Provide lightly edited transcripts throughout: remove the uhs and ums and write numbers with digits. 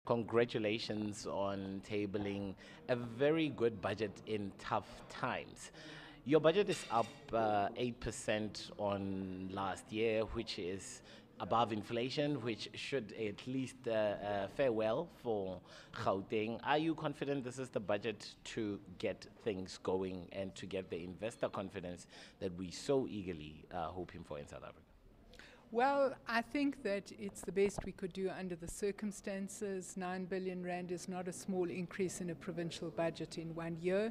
congratulations on tabling a very good budget in tough times. Your budget is up 8% on last year, which is above inflation, which should at least fare well for Gauteng. Are you confident this is the budget to get things going and to get the investor confidence that we so eagerly hoping for in South Africa? Well, I think that it's the best we could do under the circumstances. 9 billion rand is not a small increase in a provincial budget in 1 year.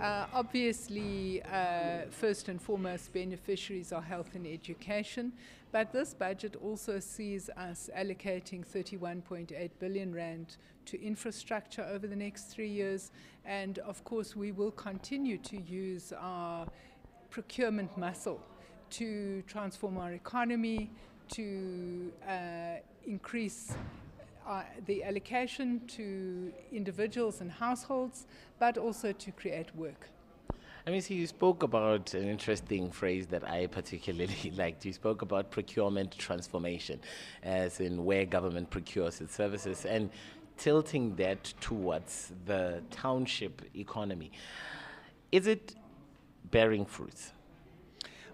Obviously, first and foremost, beneficiaries are health and education, but this budget also sees us allocating 31.8 billion rand to infrastructure over the next 3 years, and of course we will continue to use our procurement muscle to transform our economy, to increase the allocation to individuals and households, but also to create work. I mean, you spoke about an interesting phrase that I particularly liked. You spoke about procurement transformation, as in where government procures its services, and tilting that towards the township economy. Is it bearing fruits?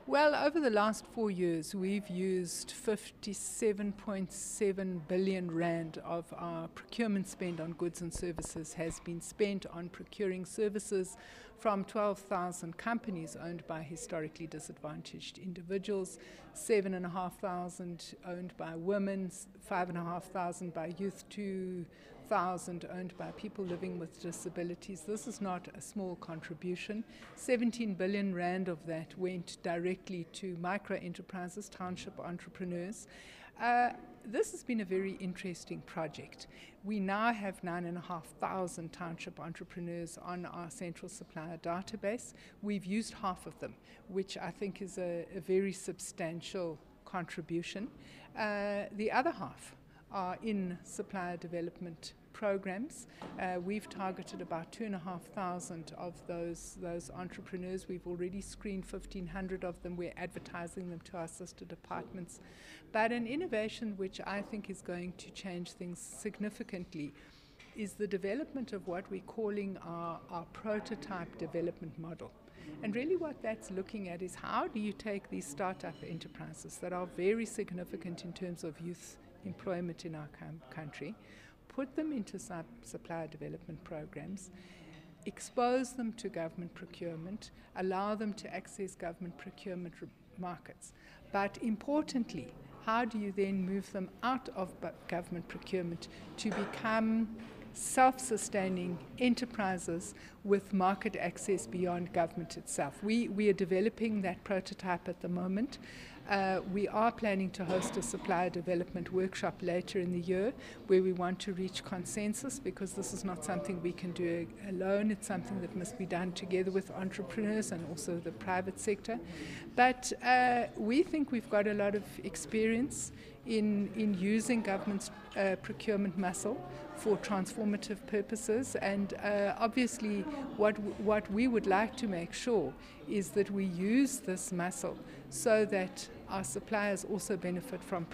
Well, over the last 4 years, we've used 57.7 billion rand of our procurement spend on goods and services has been spent on procuring services from 12,000 companies owned by historically disadvantaged individuals, 7,500 owned by women, 5,500 by youth, 2,000 owned by people living with disabilities. This is not a small contribution. 17 billion rand of that went directly to micro enterprises, township entrepreneurs. This has been a very interesting project. We now have 9,500 township entrepreneurs on our central supplier database. We've used half of them, which I think is a very substantial contribution. The other half are in supplier development programs. We've targeted about 2,500 of those entrepreneurs. We've already screened 1,500 of them. We're advertising them to our sister departments. But an innovation which I think is going to change things significantly is the development of what we're calling our prototype development model. And really what that's looking at is how do you take these startup enterprises that are very significant in terms of youth employment in our country, put them into supplier development programs, expose them to government procurement, allow them to access government procurement markets. But importantly, how do you then move them out of government procurement to become self-sustaining enterprises with market access beyond government itself? We are developing that prototype at the moment. We are planning to host a supplier development workshop later in the year where we want to reach consensus, because this is not something we can do alone. It's something that must be done together with entrepreneurs and also the private sector. But we think we've got a lot of experience in using government's procurement muscle for transformative purposes, and obviously what we would like to make sure is that we use this muscle so that our suppliers also benefit from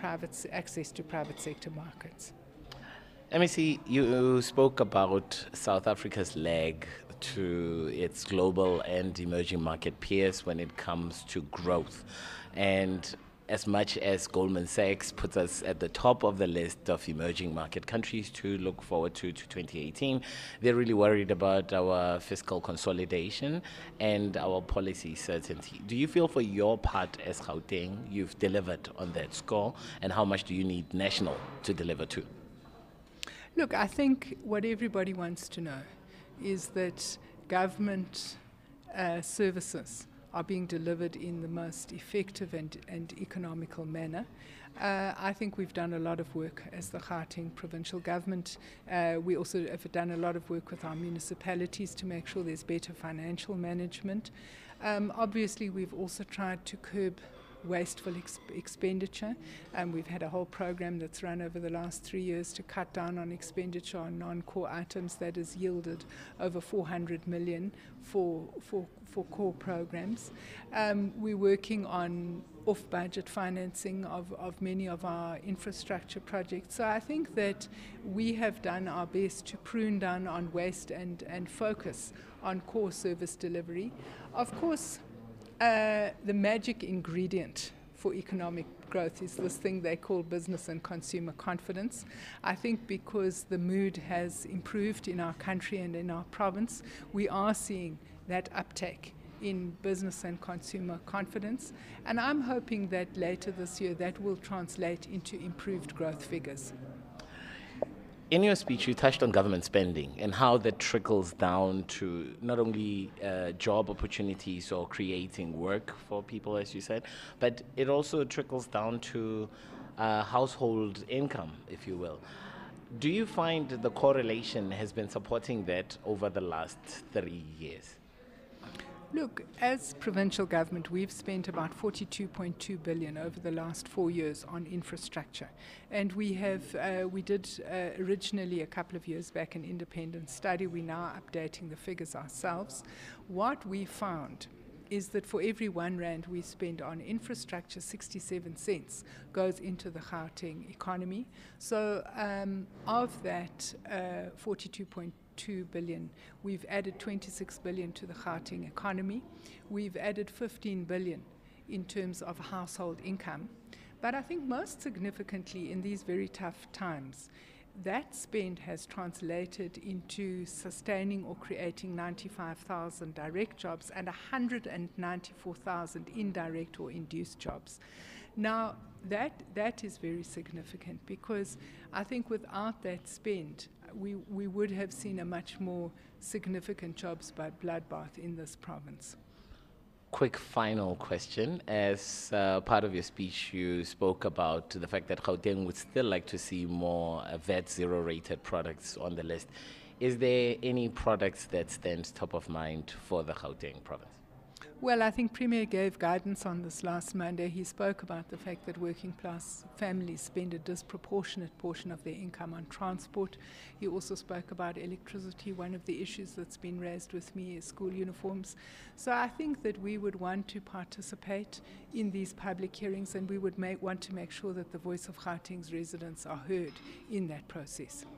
access to private sector markets. MEC, you spoke about South Africa's leg to its global and emerging market peers when it comes to growth. And as much as Goldman Sachs puts us at the top of the list of emerging market countries to look forward to 2018, they're really worried about our fiscal consolidation and our policy certainty. Do you feel for your part as Gauteng you've delivered on that score, and how much do you need national to deliver to? Look, I think what everybody wants to know is that government services are being delivered in the most effective and economical manner. I think we've done a lot of work as the Gauteng Provincial Government. We also have done a lot of work with our municipalities to make sure there's better financial management. Obviously, we've also tried to curb wasteful expenditure. We've had a whole program that's run over the last 3 years to cut down on expenditure on non-core items that has yielded over 400 million for core programs. We're working on off-budget financing of many of our infrastructure projects. So I think that we have done our best to prune down on waste and focus on core service delivery. Of course, the magic ingredient for economic growth is this thing they call business and consumer confidence. I think because the mood has improved in our country and in our province, we are seeing that uptake in business and consumer confidence. And I'm hoping that later this year that will translate into improved growth figures. In your speech, you touched on government spending and how that trickles down to not only job opportunities or creating work for people, as you said, but it also trickles down to household income, if you will. Do you find the correlation has been supporting that over the last 3 years? Look, as provincial government, we've spent about 42.2 billion over the last 4 years on infrastructure. And we did originally a couple of years back an independent study. We're now updating the figures ourselves. What we found is that for every R1 we spend on infrastructure, 67 cents goes into the Gauteng economy. So of that 42.2 billion, we've added 26 billion to the Gauteng economy. We've added 15 billion in terms of household income. But I think most significantly in these very tough times, that spend has translated into sustaining or creating 95,000 direct jobs and 194,000 indirect or induced jobs. Now, that is very significant because I think without that spend, we would have seen a much more significant jobs by bloodbath in this province. Quick final question. As part of your speech, you spoke about the fact that Gauteng would still like to see more VAT zero rated products on the list. Is there any products that stands top of mind for the Gauteng province? Well, I think Premier gave guidance on this last Monday. He spoke about the fact that working class families spend a disproportionate portion of their income on transport. He also spoke about electricity. One of the issues that's been raised with me is school uniforms. So I think that we would want to participate in these public hearings and we would want to make sure that the voice of Gauteng's residents are heard in that process.